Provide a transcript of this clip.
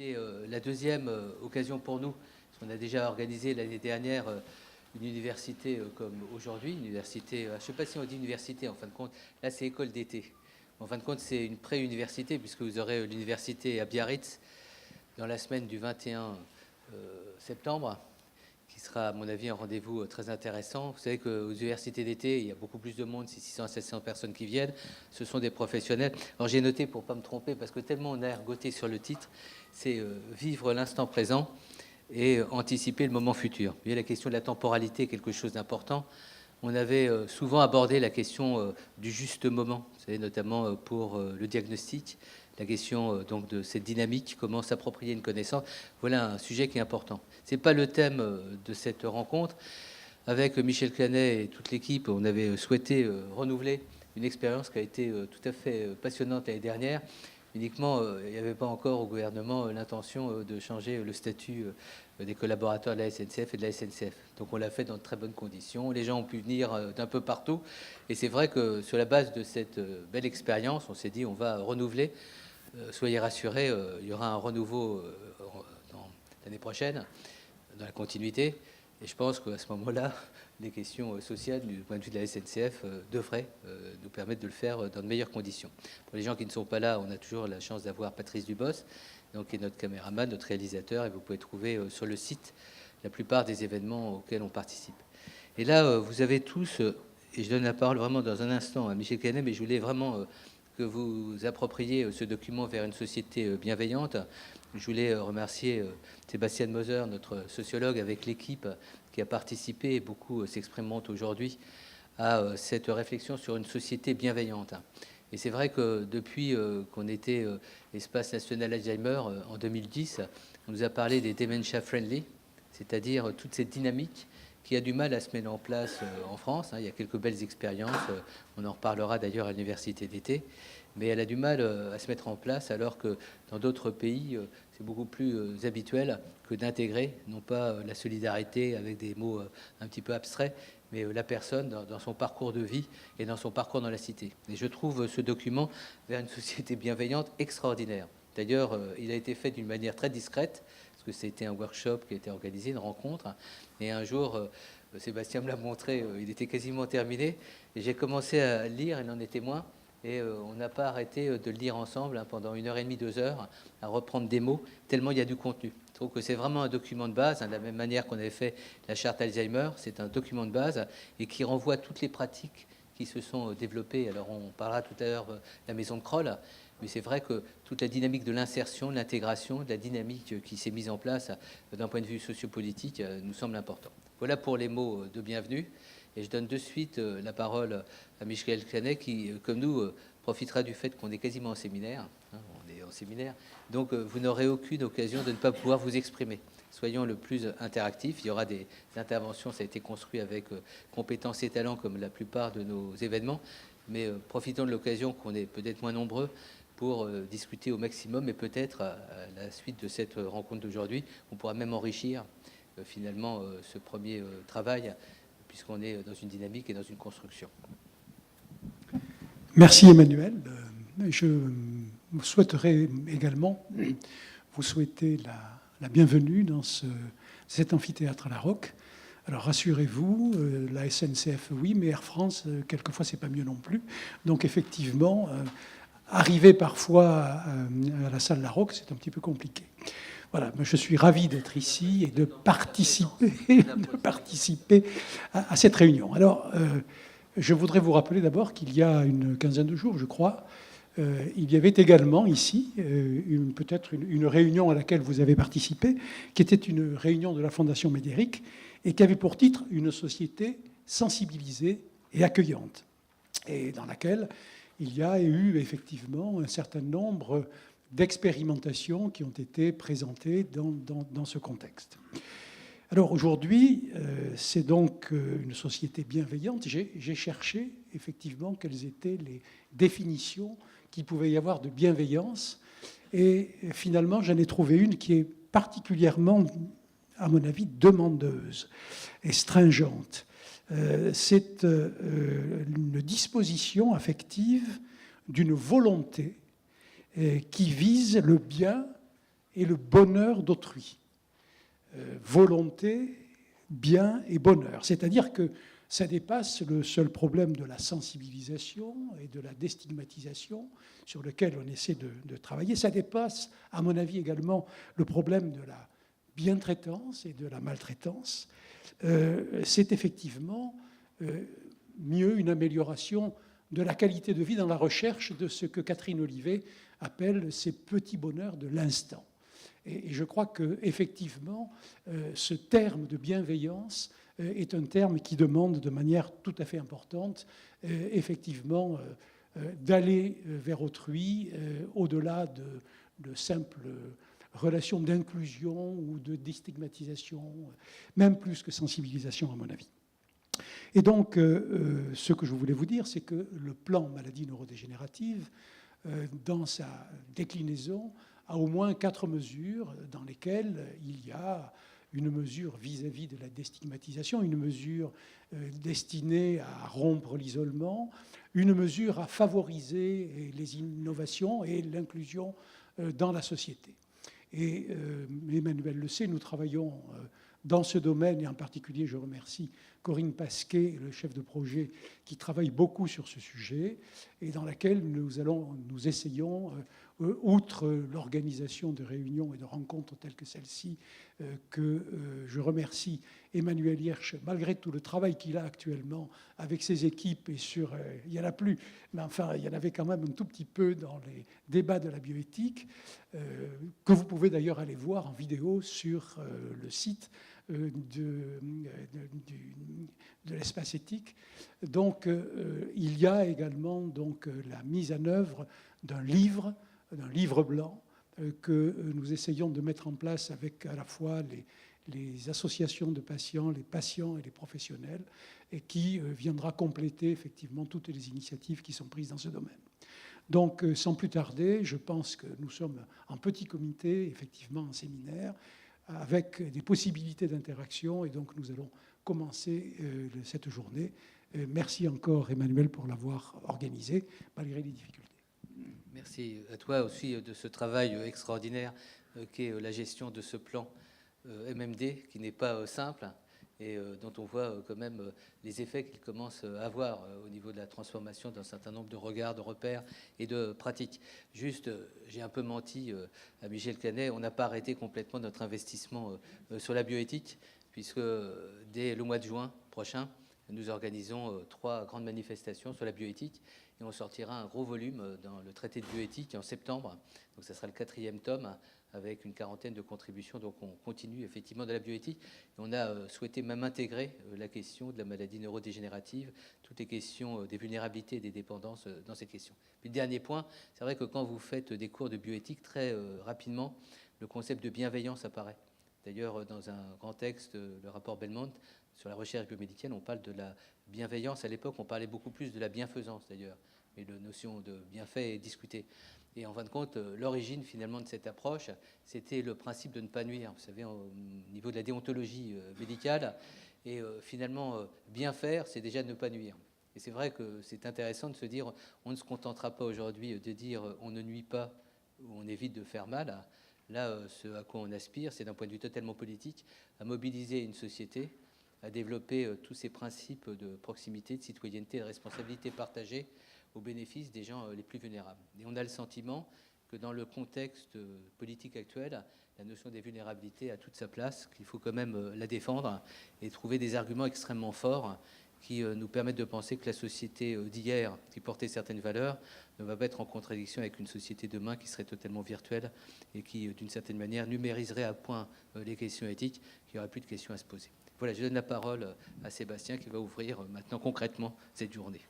C'était la deuxième occasion pour nous, parce qu'on a déjà organisé l'année dernière une université comme aujourd'hui, université, je ne sais pas si on dit université en fin de compte, là c'est école d'été. En fin de compte, c'est une pré-université, puisque vous aurez l'université à Biarritz dans la semaine du 21 septembre, qui sera, à mon avis, un rendez-vous très intéressant. Vous savez qu'aux universités d'été, il y a beaucoup plus de monde, c'est 600 à 700 personnes qui viennent. Ce sont des professionnels. Alors j'ai noté, pour ne pas me tromper, parce que tellement on a ergoté sur le titre, c'est vivre l'instant présent et anticiper le moment futur. Vous voyez, la question de la temporalité est quelque chose d'important. On avait souvent abordé la question du juste moment, vous savez, notamment pour le diagnostic, la question donc de cette dynamique, comment s'approprier une connaissance. Voilà un sujet qui est important. Ce n'est pas le thème de cette rencontre. Avec Michel Canet et toute l'équipe, on avait souhaité renouveler une expérience qui a été tout à fait passionnante l'année dernière. Uniquement, il n'y avait pas encore au gouvernement l'intention de changer le statut des collaborateurs de la SNCF et de la SNCF. Donc on l'a fait dans de très bonnes conditions. Les gens ont pu venir d'un peu partout. Et c'est vrai que sur la base de cette belle expérience, on s'est dit on va renouveler. Soyez rassurés, il y aura un renouveau l'année prochaine, dans la continuité. Et je pense qu'à ce moment-là, les questions sociales du point de vue de la SNCF devraient nous permettre de le faire dans de meilleures conditions. Pour les gens qui ne sont pas là, on a toujours la chance d'avoir Patrice Dubos, donc, qui est notre caméraman, notre réalisateur, et vous pouvez trouver sur le site la plupart des événements auxquels on participe. Et là, vous avez tous, et je donne la parole vraiment dans un instant à Michel Canet, mais je voulais vraiment que vous appropriez ce document vers une société bienveillante. Je voulais remercier Sébastien Moser, notre sociologue, avec l'équipe qui a participé, et beaucoup s'exprimeront aujourd'hui, à cette réflexion sur une société bienveillante. Et c'est vrai que depuis qu'on était Espace National Alzheimer en 2010, on nous a parlé des dementia friendly, c'est-à-dire toute cette dynamique qui a du mal à se mettre en place en France. Il y a quelques belles expériences, on en reparlera d'ailleurs à l'université d'été, mais elle a du mal à se mettre en place, alors que dans d'autres pays, c'est beaucoup plus habituel que d'intégrer, non pas la solidarité avec des mots un petit peu abstraits, mais la personne dans son parcours de vie et dans son parcours dans la cité. Et je trouve ce document vers une société bienveillante extraordinaire. D'ailleurs, il a été fait d'une manière très discrète, parce que c'était un workshop qui a été organisé, une rencontre. Et un jour, Sébastien me l'a montré, il était quasiment terminé. Et j'ai commencé à lire, il en est témoin. Et on n'a pas arrêté de le lire ensemble pendant 1h30, 2 heures, à reprendre des mots, tellement il y a du contenu. Je trouve que c'est vraiment un document de base, de la même manière qu'on avait fait la charte Alzheimer. C'est un document de base et qui renvoie toutes les pratiques qui se sont développées. Alors on parlera tout à l'heure de la maison de Kroll, mais c'est vrai que toute la dynamique de l'insertion, de l'intégration, de la dynamique qui s'est mise en place d'un point de vue sociopolitique nous semble important. Voilà pour les mots de bienvenue. Et je donne de suite la parole à Michel Canet, qui, comme nous, profitera du fait qu'on est quasiment en séminaire. On est en séminaire. Donc, vous n'aurez aucune occasion de ne pas pouvoir vous exprimer. Soyons le plus interactifs. Il y aura des interventions. Ça a été construit avec compétences et talents, comme la plupart de nos événements. Mais profitons de l'occasion qu'on est peut-être moins nombreux pour discuter au maximum. Et peut-être, à la suite de cette rencontre d'aujourd'hui, on pourra même enrichir finalement ce premier travail, puisqu'on est dans une dynamique et dans une construction. Merci Emmanuel. Je souhaiterais également vous souhaiter la bienvenue dans cet amphithéâtre à la Roque. Alors rassurez-vous, la SNCF oui, mais Air France, quelquefois c'est pas mieux non plus. Donc effectivement, arriver parfois à la salle La Roque, c'est un petit peu compliqué. Voilà, je suis ravi d'être ici et de participer à cette réunion. Alors, je voudrais vous rappeler d'abord qu'il y a une quinzaine de jours, je crois, il y avait également ici peut-être une réunion à laquelle vous avez participé, qui était une réunion de la Fondation Médéric et qui avait pour titre « Une société sensibilisée et accueillante », et dans laquelle il y a eu effectivement un certain nombre d'expérimentations qui ont été présentées dans ce contexte. Alors aujourd'hui, c'est donc une société bienveillante. J'ai cherché effectivement quelles étaient les définitions qu'il pouvait y avoir de bienveillance. Et finalement, j'en ai trouvé une qui est particulièrement, à mon avis, demandeuse et stringente. C'est une disposition affective d'une volonté qui vise le bien et le bonheur d'autrui. Volonté, bien et bonheur. C'est-à-dire que ça dépasse le seul problème de la sensibilisation et de la déstigmatisation sur lequel on essaie de travailler. Ça dépasse, à mon avis, également le problème de la bientraitance et de la maltraitance. C'est effectivement mieux une amélioration de la qualité de vie dans la recherche de ce que Catherine Olivet appelle ces petits bonheurs de l'instant. Et je crois qu'effectivement, ce terme de bienveillance est un terme qui demande de manière tout à fait importante, effectivement, d'aller vers autrui, au-delà de simples relations d'inclusion ou de déstigmatisation, même plus que sensibilisation, à mon avis. Et donc, ce que je voulais vous dire, c'est que le plan maladie neurodégénérative, dans sa déclinaison, a au moins 4 mesures dans lesquelles il y a une mesure vis-à-vis de la déstigmatisation, une mesure destinée à rompre l'isolement, une mesure à favoriser les innovations et l'inclusion dans la société. Et Emmanuel le sait, nous travaillons dans ce domaine, et en particulier, je remercie Corinne Pasquet, le chef de projet, qui travaille beaucoup sur ce sujet, et dans laquelle nous essayons, outre l'organisation de réunions et de rencontres telles que celle-ci, que je remercie Emmanuel Hirsch, malgré tout le travail qu'il a actuellement avec ses équipes, et il n'y en a plus, mais enfin, il y en avait quand même un tout petit peu dans les débats de la bioéthique, que vous pouvez d'ailleurs aller voir en vidéo sur le site de l'espace éthique. Donc, il y a également donc, la mise en œuvre d'un livre blanc que nous essayons de mettre en place avec à la fois les associations de patients, les patients et les professionnels, et qui viendra compléter effectivement toutes les initiatives qui sont prises dans ce domaine. Donc, sans plus tarder, je pense que nous sommes en petit comité, effectivement en séminaire, avec des possibilités d'interaction, et donc nous allons commencer cette journée. Merci encore, Emmanuel, pour l'avoir organisé, malgré les difficultés. Merci à toi aussi de ce travail extraordinaire qu'est la gestion de ce plan MMD, qui n'est pas simple, et dont on voit quand même les effets qu'il commence à avoir au niveau de la transformation d'un certain nombre de regards, de repères et de pratiques. Juste, j'ai un peu menti à Michel Canet, on n'a pas arrêté complètement notre investissement sur la bioéthique, puisque dès le mois de juin prochain, nous organisons 3 grandes manifestations sur la bioéthique, et on sortira un gros volume dans le traité de bioéthique en septembre. Donc ça sera le 4e tome, avec une 40aine de contributions. Donc on continue effectivement de la bioéthique. Et on a souhaité même intégrer la question de la maladie neurodégénérative, toutes les questions des vulnérabilités et des dépendances dans cette question. Puis le dernier point, c'est vrai que quand vous faites des cours de bioéthique, très rapidement, le concept de bienveillance apparaît. D'ailleurs, dans un grand texte, le rapport Belmont, sur la recherche biomédicale, on parle de la bienveillance. À l'époque, on parlait beaucoup plus de la bienfaisance, d'ailleurs. Mais la notion de bienfait est discutée. Et en fin de compte, l'origine, finalement, de cette approche, c'était le principe de ne pas nuire. Vous savez, au niveau de la déontologie médicale. Et finalement, bien faire, c'est déjà ne pas nuire. Et c'est vrai que c'est intéressant de se dire, on ne se contentera pas aujourd'hui de dire on ne nuit pas ou on évite de faire mal. Là, ce à quoi on aspire, c'est d'un point de vue totalement politique, à mobiliser une société, à développer tous ces principes de proximité, de citoyenneté, de responsabilité partagée au bénéfice des gens les plus vulnérables. Et on a le sentiment que dans le contexte politique actuel, la notion des vulnérabilités a toute sa place, qu'il faut quand même la défendre et trouver des arguments extrêmement forts qui nous permettent de penser que la société d'hier, qui portait certaines valeurs, ne va pas être en contradiction avec une société de demain qui serait totalement virtuelle et qui, d'une certaine manière, numériserait à point les questions éthiques, qu'il n'y aurait plus de questions à se poser. Voilà, je donne la parole à Sébastien qui va ouvrir maintenant concrètement cette journée.